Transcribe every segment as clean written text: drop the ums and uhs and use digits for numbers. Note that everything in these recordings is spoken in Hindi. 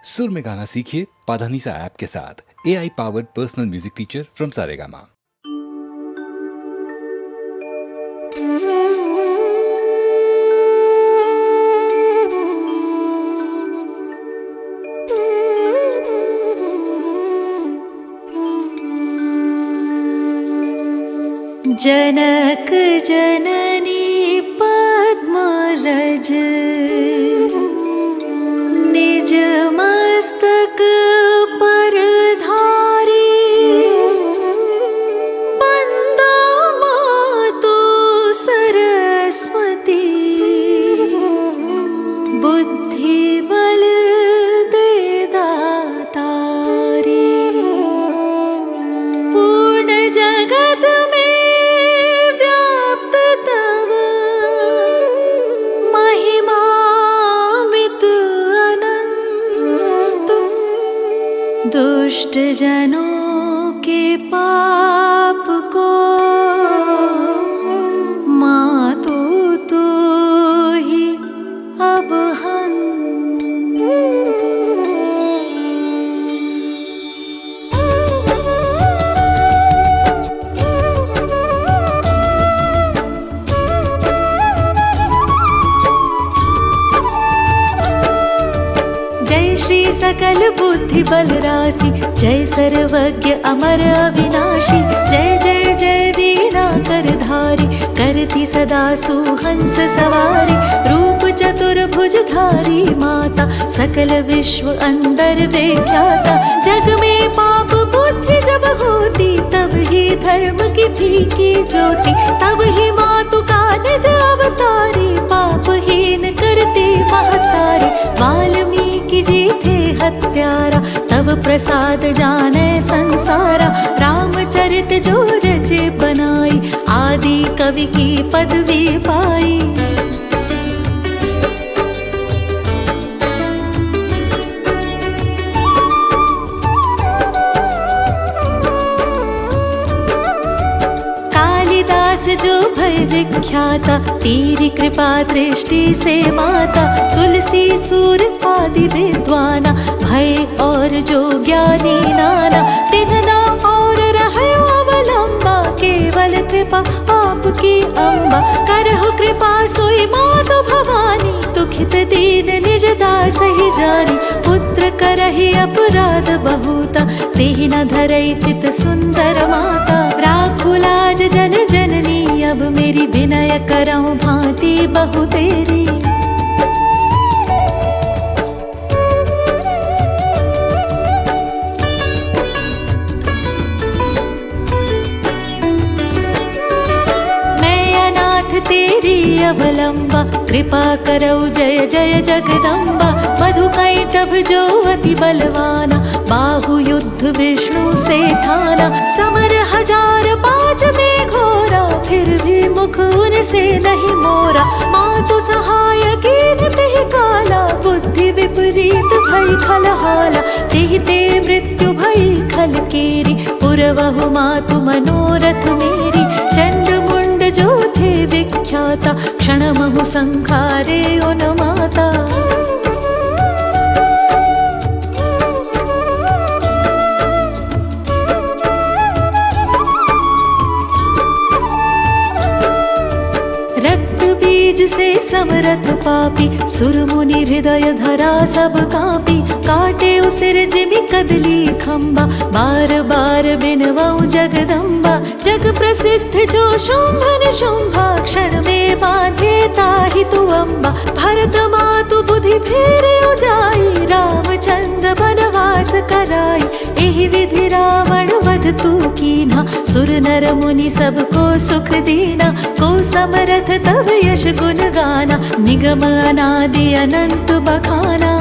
सुर में गाना सीखिए पाधानीसा ऐप के साथ। AI powered personal music teacher from Saregama. जनक जननी पद्मरज निज मस्तक पर धारी, बंदा मातु सरस्वती बुद्धि बल दे दातारी। पूर्ण जगत में दुष्ट जनों के पाप को मातु तो ही अब जय श्री सकल बुद्धि बल राशि, जय सर्वज्ञ अमर अविनाशी। जय जय जय वीणा करधारी, करती सदा सुहंस सवारी। रूप चतुर्भुज धारी माता, सकल विश्व अंदर विख्याता। जग में पाप बुद्धि जब होती, तब ही धर्म की फीकी ज्योति। तब ही मातु का निज अवतारी, पापहीन करती महतारी। वाल्मीकि जी थे हत्यारा, तब प्रसाद जाने संसारा। रामचरित जो रचे बनाई, आदि कवि की पदवी पाई। कालिदास जो भय विख्याता, तेरी कृपा दृष्टि से माता। तुलसी सूर आदि विद्वाना, भय और जो ज्ञानी नाना। तिन्हना और रहे अवलंबा, केवल कृपा आपकी अम्बा। करहु कृपा सोई मातु भवानी, दुखित दीन निज दास ही जानी। पुत्र करहि अपराध बहुता, तेहि न धरई चित सुंदर माता। राखु लाज जन जननी, अब मेरी विनय करऊं भांति बहु तेरी। तेरी अवलंबा, कृपा करौ जय जय जगदम्बा। मधु कैटभ जो अति बलवाना, बाहु युद्ध विष्णु से ठाना। समर हजार पाँच में घोरा, फिर भी मुख उनसे नहीं मोरा। मातु सहाय कीन तेहि काला, बुद्धि विपरीत भई खलहाला। तेहि ते मृत्यु भई खल केरी, पुरवहु मातु मनोरथ मेरी। चंड मुंड जो थे विख्याता, क्षण महु संखारे उन माता। रक्त बीज से समरथ पापी, सुर मुनि हृदय धरा सब कापी। काटे उसिर जिमि कदली खम्बा, बार बार बिनवऊं जगदम्बा। जग प्रसिद्ध जो शुंभन शुंभा, क्षण में बांधे ताहि तु अम्बा। भरत मातु बुद्धि फेरे उजाई, रामचंद्र बनवास कराई। एहि विधि रावण वध तू कीन्हा, सुर नर मुनि सबको सुख दीना। को समरथ तब यश गुण गाना, निगम अनादि अनंत बखाना।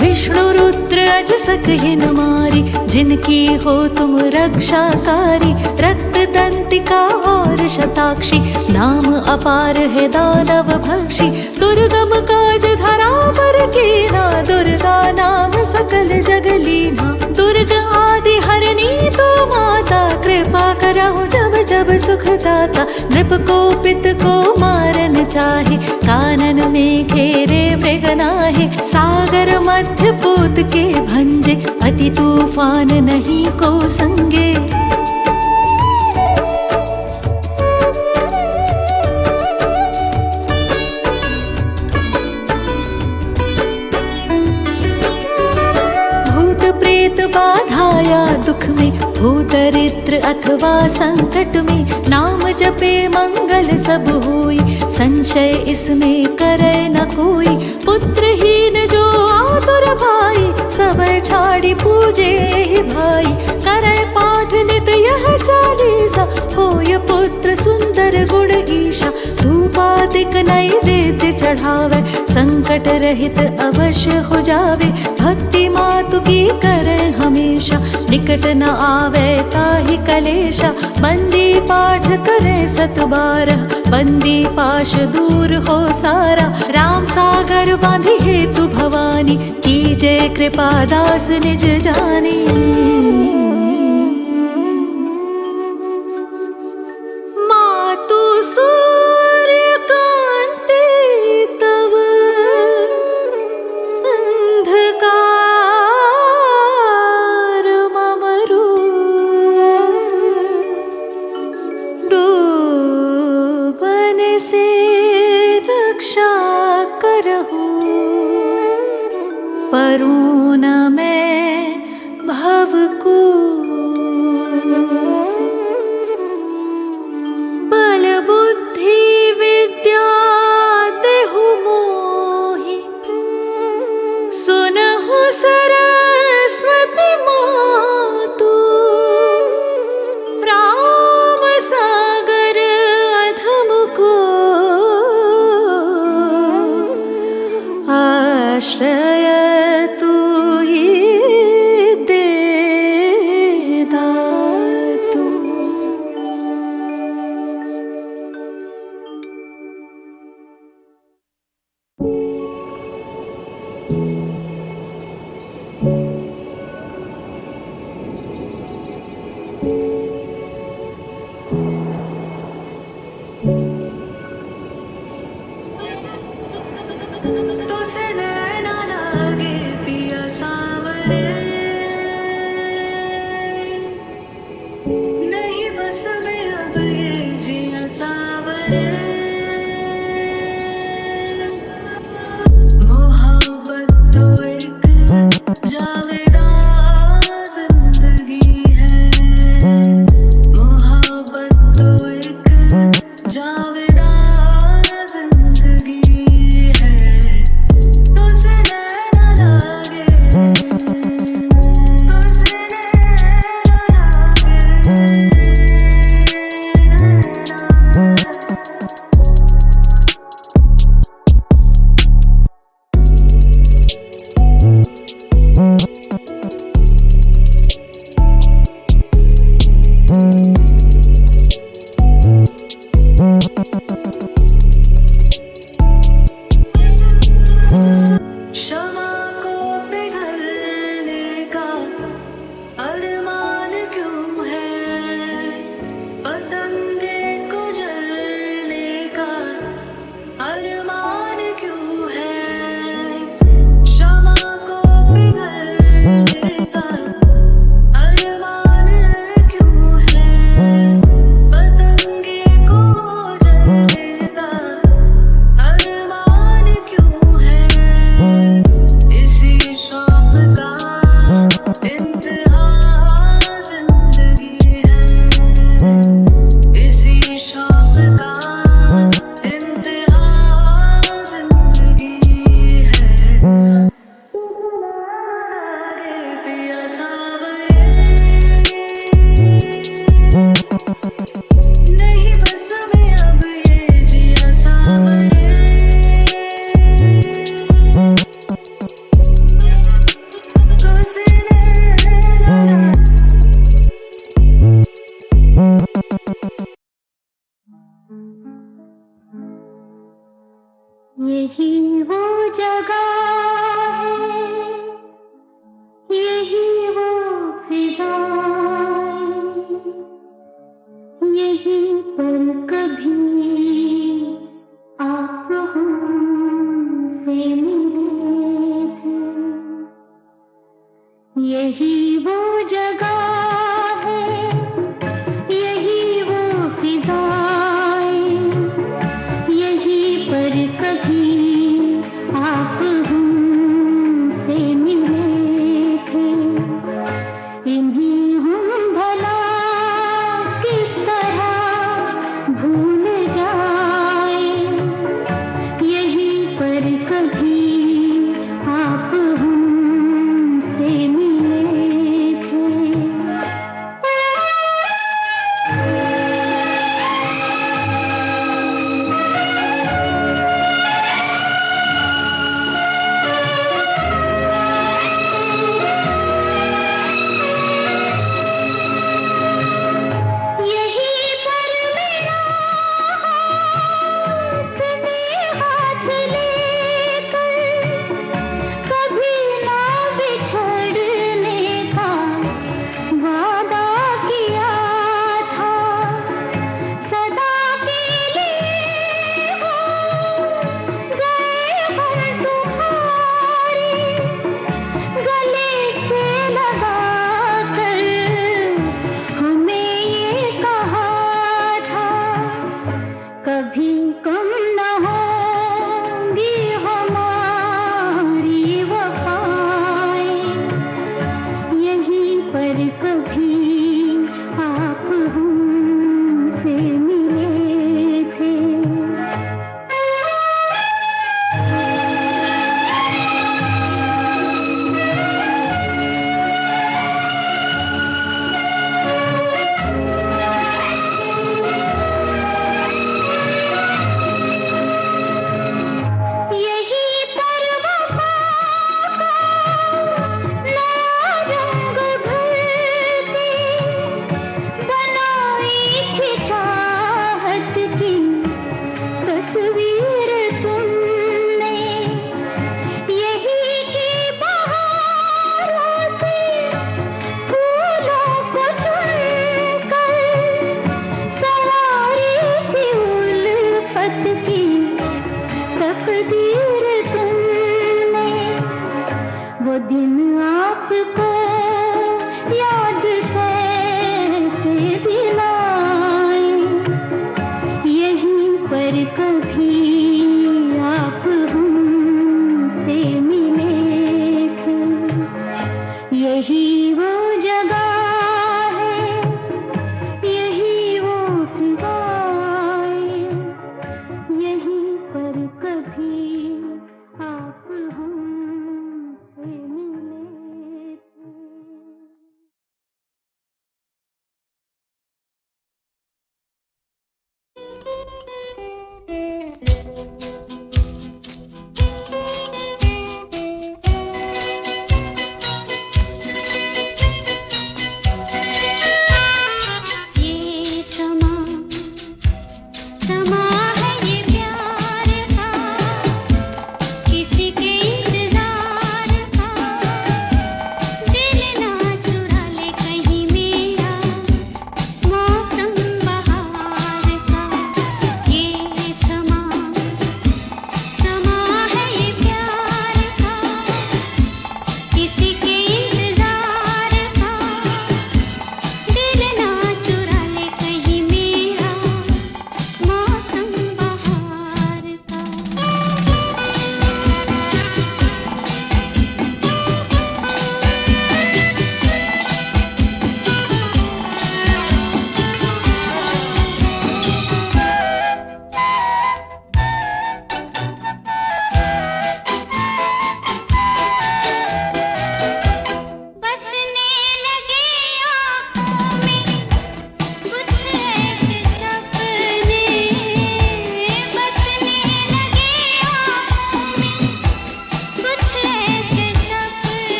विष्णु रुद्र अज सकहिन मारी, जिनकी हो तुम रक्षाकारी। रक्त दंतिका और शताक्षी, नाम अपार है दानव भक्षी। दुर्गम काज धरा पर कीना, दुर्गा नाम सकल जग लीना। दुर्ग आदि हरणी तो माता, सुख दाता। नृप को पित को मारन चाहे, कानन में घेरे मृग नाहे। सागर मध्य पूत के भंजे, अति तूफान नहीं को संगे। बाधाया दुख में, भूदरिद्र अथवा संकट में, नाम जपे मंगल सब होई। संशय इसमें करे न कोई, पुत्रहीन जो आतुर भाई। सब छाड़ी पूजे ही भाई, करे पाठ नित यह चालीसा। होय पुत्र सुंदर गुण ईशा, धूपादिक नैवेद्य चढ़ावे। संकट रहित अवश्य हो जावे, भक्ति मातु की करे हमेशा। निकट न आवे ताहि कलेशा, बंदी पाठ करे 712। बंदी पाश दूर हो सारा, राम सागर बांधी हेतु भवानी। कीजे कृपा दास निज जानी। मातु सूर्य कांति तव, अंधकार मम रूप। डूबन से रक्षा करहु, परूँ न मैं भव कूप। बल बुद्धि विद्या देहु मोहि, सुनहु सरस्वती मातु। राम सागर अधम को, आश्रय तू ही दे दातु। तुझसे नैना लागे पिया सांवरे, नहीं बस में अब ये जीना सांवरे। मोहब्बत तो एक जावेदा जिंदगी है। मोहब्बत तो एक जावेदा जिंदगी है। तुझसे नैना लागे, तुझसे नैना लागे। क्षमा को पिघलने का अरमान क्यों है? पतंगे को जलने का अरमान क्यों है? क्षमा को पिघलने का अरमान क्यों है?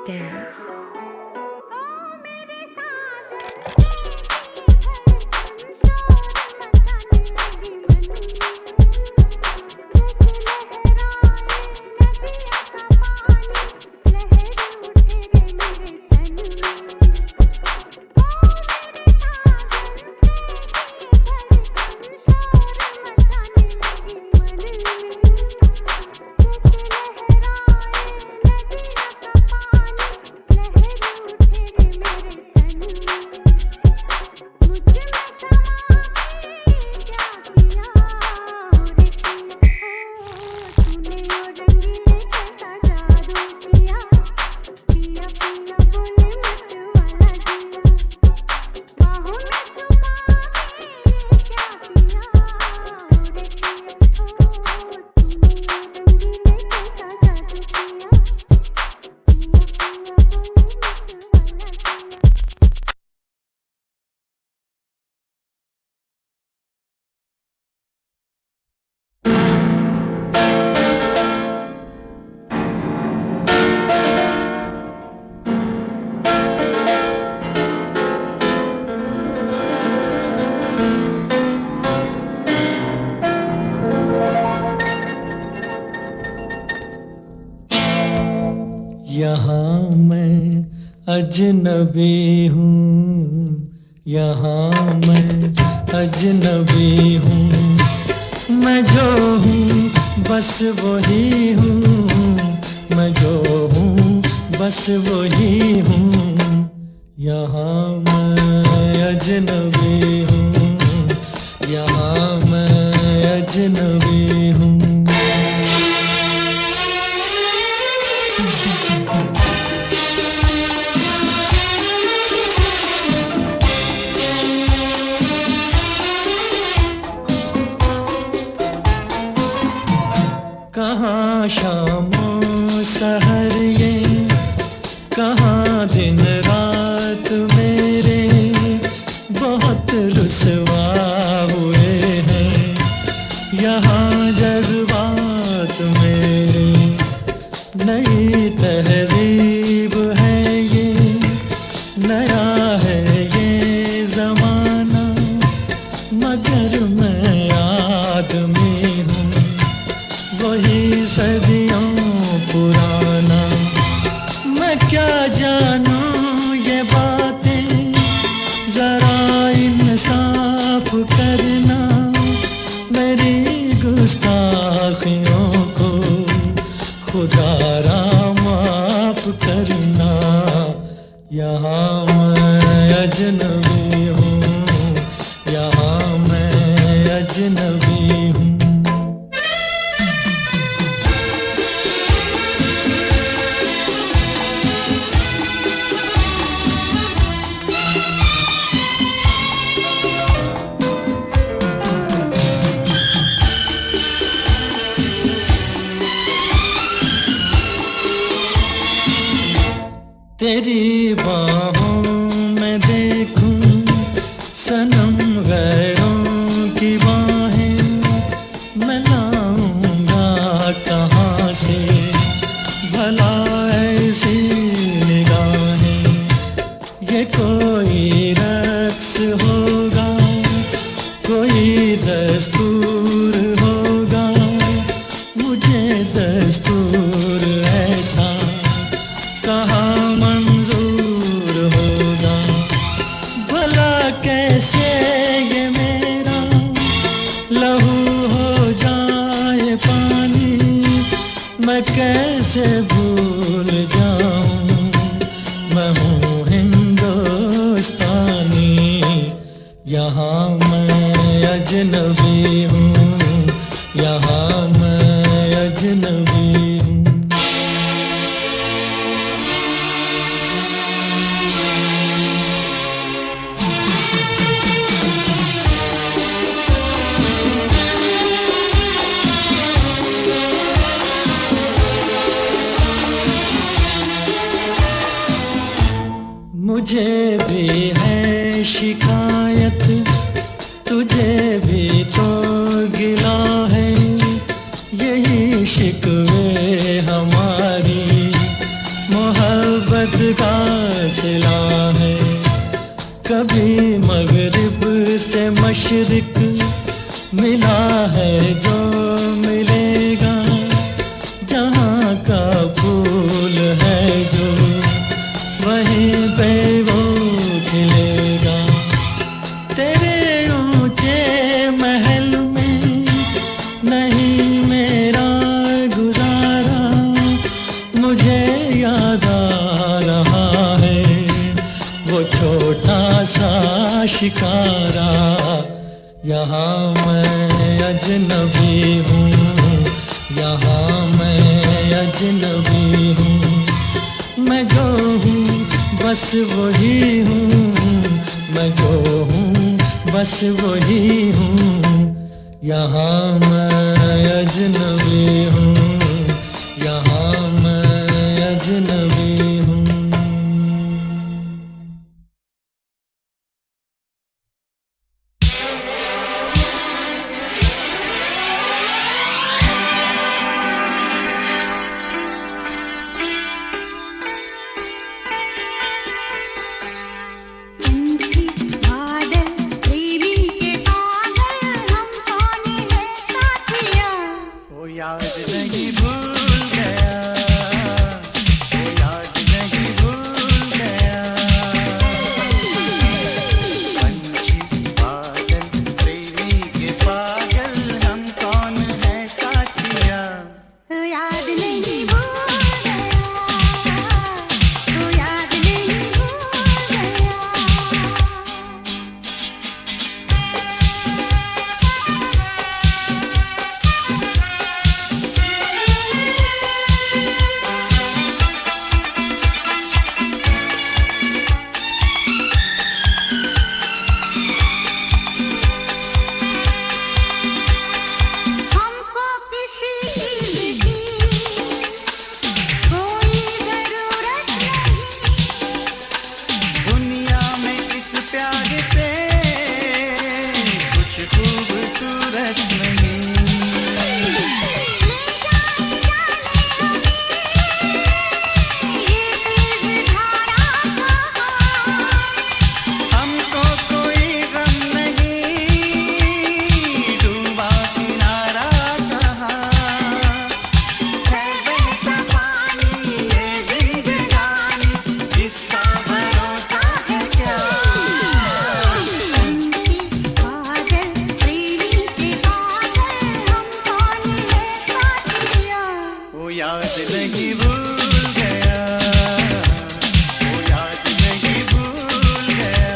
dance. यहाँ मैं अजनबी हूँ, यहाँ मैं अजनबी हूँ। मैं जो हूँ बस वही हूँ, मैं जो हूँ बस वही हूँ। यहाँ मैं अजनबी हूँ, यहाँ मैं अजनबी हूँ। कहाँ शामों सहर ये, कहाँ दिन रात मेरे बहुत रुसवा हुए हैं। यहाँ जज्बात मेरे नई तहजीब है ये, नया है ये ज़माना, मगर मैं आदमी हूँ वही सदियों पुराना। मैं क्या जानूं ये बातें, जरा इंसाफ करना, मेरी गुस्ताखियों को खुदारा माफ करना। यहाँ मैं अजनबी हूँ, यहाँ मैं अजनबी हूँ। तेरी बाहों में देखूं सनम गैरों की बाहें, मैं लाऊंगा कहाँ से भला ऐसी निगाहें। ये कोई रक्स होगा, कोई दस्तूर होगा, मुझे दस्तूर ऐसा कहाँ मंजूर होगा। भला कैसे ये मेरा लहू हो जाए पानी, मैं कैसे भूल जाऊं मैं हूँ हिंदुस्तानी। यहाँ मैं अजनबी हूँ, यहाँ मैं अजनबी हूँ। मुझे भी है शिकायत, तुझे भी तो गिला है, यही शिकवे हमारी मोहब्बत का सिला है। कभी मगरिब से मशरिक मिला है जो मिलेगा, जहाँ का फूल है जो वहीं पे वो खिलेगा। तेरे ऊंचे महल में नहीं मेरा गुजारा, मुझे याद आ रहा है वो छोटा सा शिकारा। यहाँ मैं अजनबी हूँ, यहाँ मैं अजनबी हूँ। मैं जो हूँ बस वही हूँ, मैं जो हूँ बस वही हूँ। यहाँ मैं अजनबी हूँ, यहाँ मैं अजनबी हूँ। याद नहीं भूल गया, याद नहीं भूल गया, वो याद नहीं भूल गया।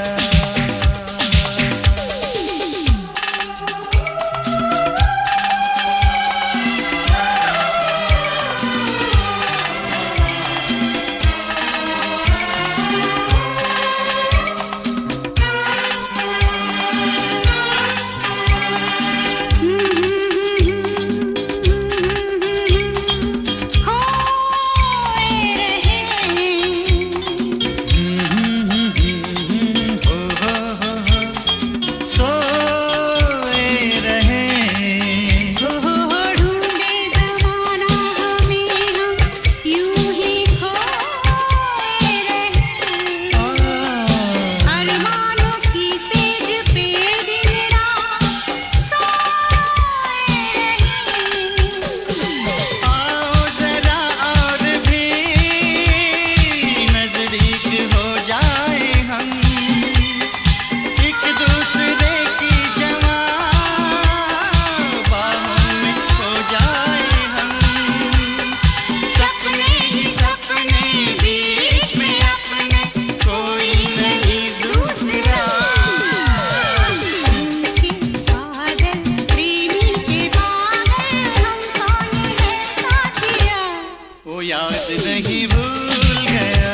याद नहीं भूल गया,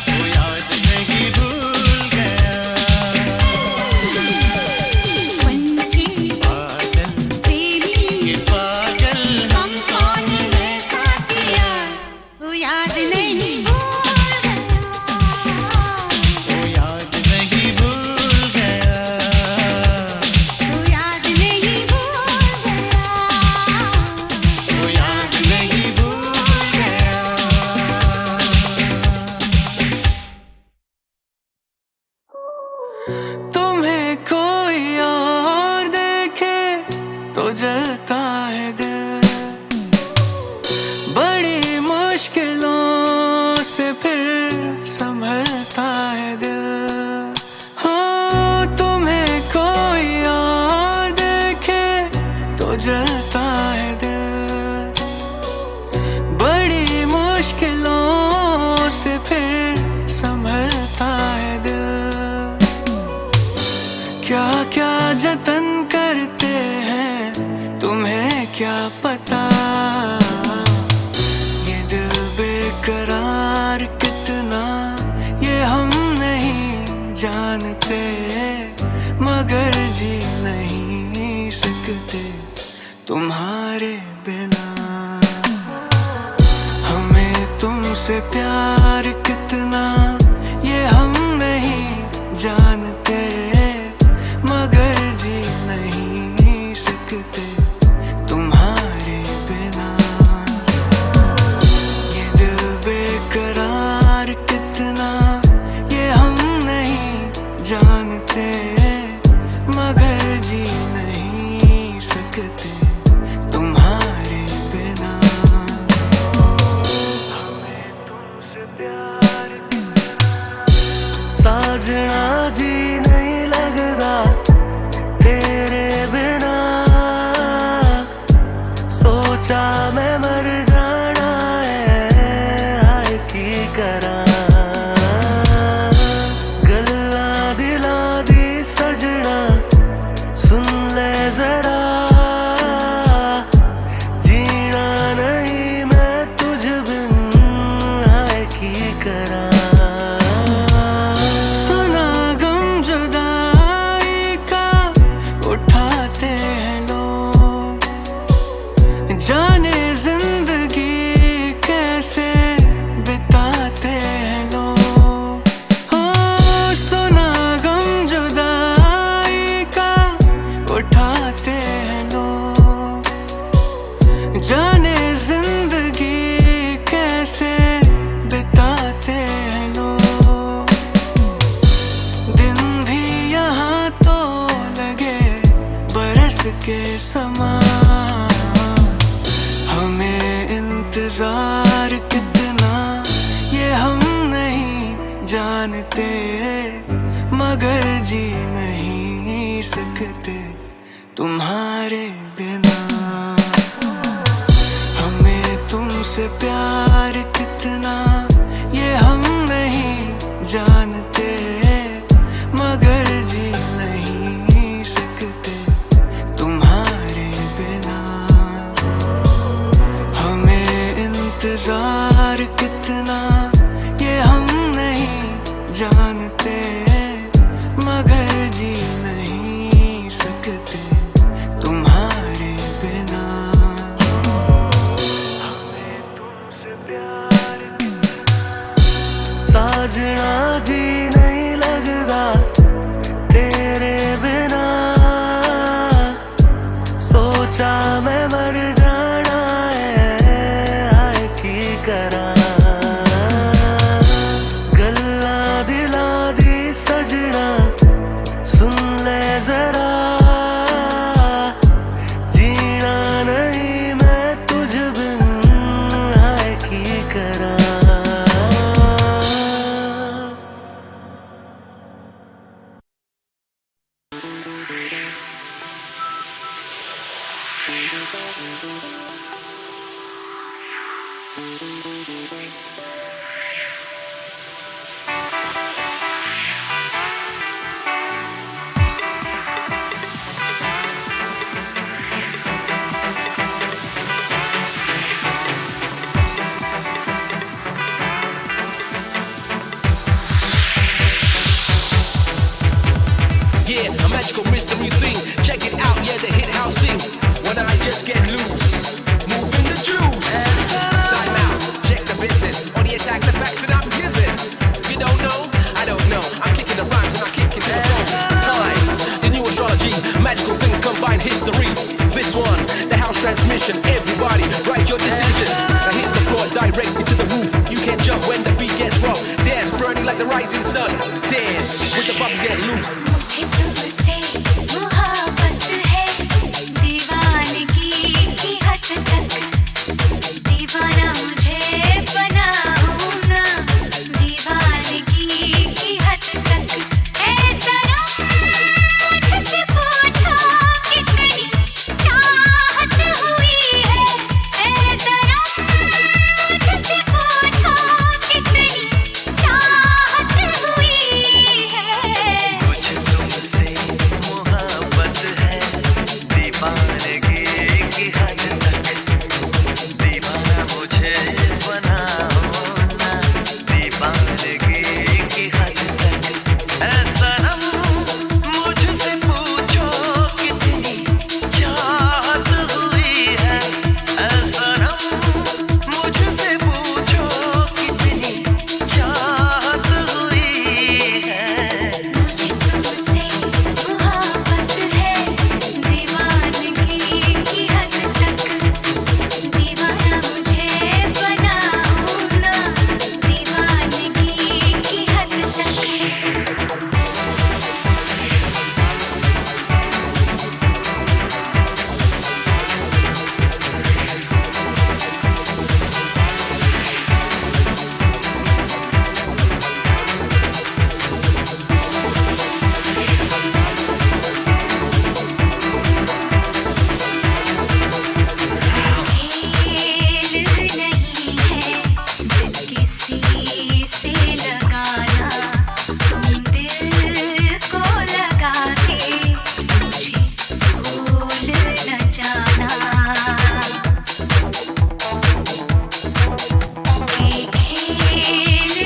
वो याद नहीं भूल गया। पंछी बादल प्रेमी के पागल हम कौन है साथिया, वो याद नहीं भूल गया, वो याद नहीं भूल गया, वो याद नहीं भूल गया, वो याद नहीं भूल गया। तुम्हें कोई और देखे तो जलता है दिल, बड़ी मुश्किलों से फिर संभलता है दिल। हो तुम्हें कोई और देखे तो जलता है दिल, बड़ी मुश्किलों से फिर संभलता है दिल। क्या क्या जतन करते हैं तुम्हें क्या पता, ये दिल बेकरार कितना ये हम नहीं जानते, मगर जी नहीं सकते तुम्हारे बिना। हमें तुमसे प्यार कितना ये हम नहीं जानते, मगर जी नहीं सकते तुम्हारे बिना। ये दिल बेकरार कितना ये हम नहीं जानते, मगर जी नहीं सकते तुम्हारे बिना। हमें तुमसे प्यार साजना जी नहीं लगदा तेरे बिना, सोचा मैं मर जाना है हाय की करा, गल्ला दिला दी सजना सुन ले जरा, जीना नहीं मैं तुझ बिन हाय की करा। सुना गम जुदाई का उठाते हैं लोग, जाने जिंदगी कैसे बिताते हैं लोग। हो सुना गम जुदाई का उठाते हैं लोग, जाने जिंदगी कैसे बिताते हैं लोग। दिन भी यहाँ तो लगे बरस के समान, हमें इंतजार कितना ये हम नहीं जानते, मगर जी नहीं सकते तुम्हारे बिना। हमें तुमसे प्यार कितना ये हम नहीं जानते, मगर जी नहीं सकते तुम्हारे बिना। हमें इंतजार कितना ये हम नहीं जानते, मगर जी नहीं सकते तुम्हारे बिना। हमें तुमसे प्यार साजना जी नहीं लगदा तेरे बिना, सोचा मैं मर जाना है हाय की करा। गल्ला दिला दी सजना सुन ले जरा, जीना नहीं मैं तुझ बिन हाय की करा। Yeah, a magical mystery thing. Check it out, yeah, the hit house sing. When I just get loose, moving the juice. Time out, check the business. On the attack, the facts that I'm giving. You don't know? I don't know. I'm kicking the rhymes and I'm kicking to the phone. Time, the new astrology, magical things combine history. This one, the house transmission. Everybody, write your decision. Now hit the floor directly to the roof. You can't jump when the beat gets rough. Dance, burning like the rising sun. Dance, with the bumps get loose. मुझे तुमसे मोहब्बत है, दीवानगी की हद तक, दीवाना मुझे बनाओ ना, दीवानगी की हद तक। ऐ सनम मुझसे पूछो कितनी चाहत हुई है, ऐ सनम मुझसे पूछो कितनी चाहत हुई है। मुझे तुमसे मोहब्बत है, दीवानगी की हद तक, दीवाना मुझे बनाओ ना, दीवानगी की हद तक। ऐ सनम मुझसे पूछो कितनी चाहत हुई है, ऐ सनम मुझसे पूछो कितनी चाहत हुई है। मुझे तुमसे मोहब्बत है, दीवानगी की हद तक, दीवाना मुझे बनाओ ना, दीवानगी की हद तक। खेल नहीं है दिल किसी से लगाना, तुम दिल को लगा के मुझे भूल न जाना। ये खेल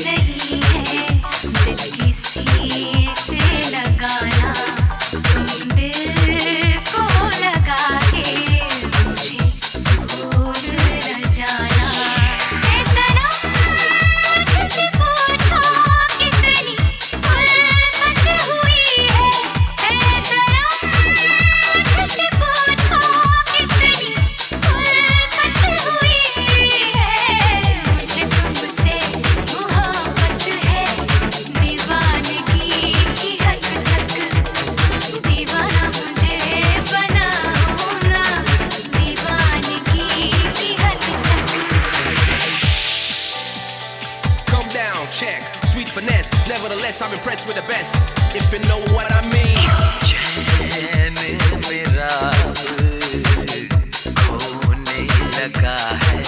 नहीं है दिल किसी से लगाना, तुम दिल को लगा के मुझे भूल न जाना। ऐ सनम मुझसे पूछो कितनी उल्फत हुई है, ऐ सनम मुझसे पूछो कितनी उल्फत हुई है। मुझे तुमसे मोहब्बत है, दीवानगी की हद तक, दीवाना मुझे बनाओ ना, दीवानगी की हद तक। Come down, check, sweet finesse. Nevertheless, I'm impressed with the best. If you know what I mean. चैन मेरा खोने लगा है,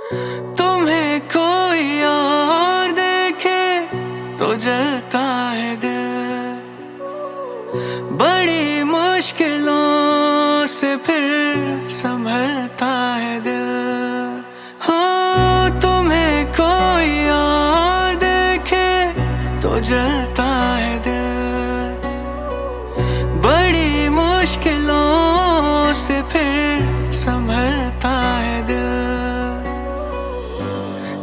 तुम्हें कोई और देखे तो जलता है दिल, बड़ी मुश्किलों से फिर संभलता है दिल। हो तुम्हें कोई और देखे तो जलता है दिल, बड़ी मुश्किलों से फिर संभलता है दिल।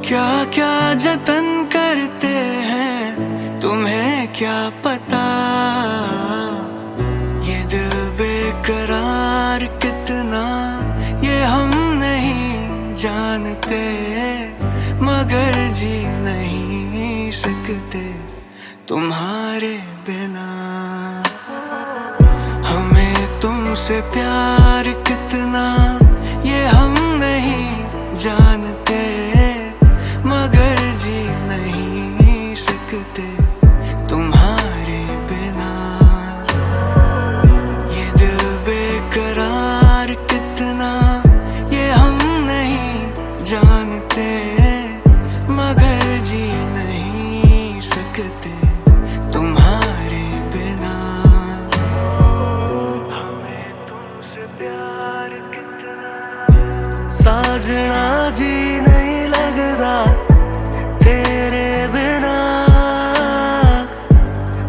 क्या क्या जतन करते हैं तुम्हें क्या पता, ये दिल बेकरार कितना ये हम नहीं जानते, मगर जी नहीं सकते तुम्हारे बिना। हमें तुमसे प्यार कितना ये हम नहीं जानते, मगर जी नहीं सकते तुम्हारे बिना। ये दिल बेकरार कितना ये हम नहीं जानते, मगर जी नहीं सकते तुम्हारे बिना। हमें तुमसे प्यार कितना, साजना जी नहीं लगदा तेरे बिना,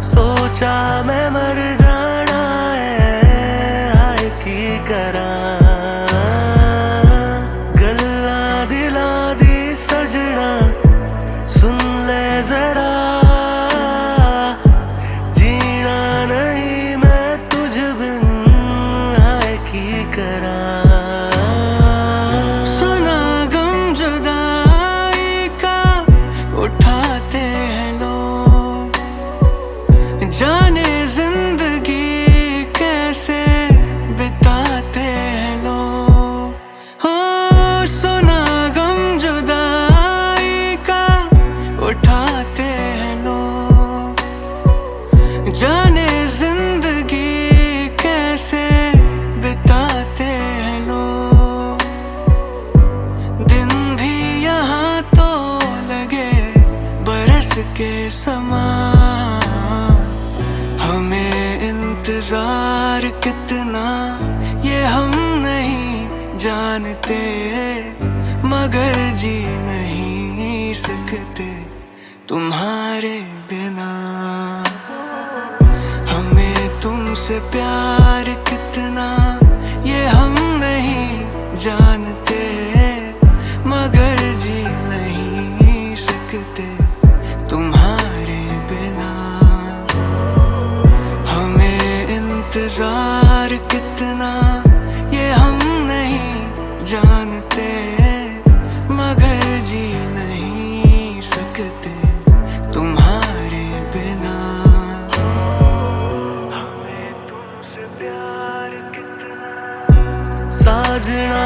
सोचा मैं मर जाना है हाय की करा, गल्ला दिला दी सजना सुन ले जरा, जीना नहीं मैं तुझ बिन हाय की करा। सुना गम जुदाई का उठाते हैं लोग, जाने जिंदगी कैसे बिताते हैं लोग। हो सुना गम जुदाई का उठाते हैं लोग, जाने जिंदगी कैसे बिताते हैं लोग। दिन भी यहाँ तो लगे बरस के समान, हमें इंतजार कितना ये हम नहीं जानते, मगर जी नहीं सकते तुम्हारे बिना। हमें तुमसे प्यार कितना ये हम नहीं जानते, मगर जी नहीं सकते तुम्हारे बिना। हमें इंतजार कितना ये हम नहीं जानते, मगर जी नहीं सकते तुम्हारे बिना। हमें तुमसे प्यार कितना, साजना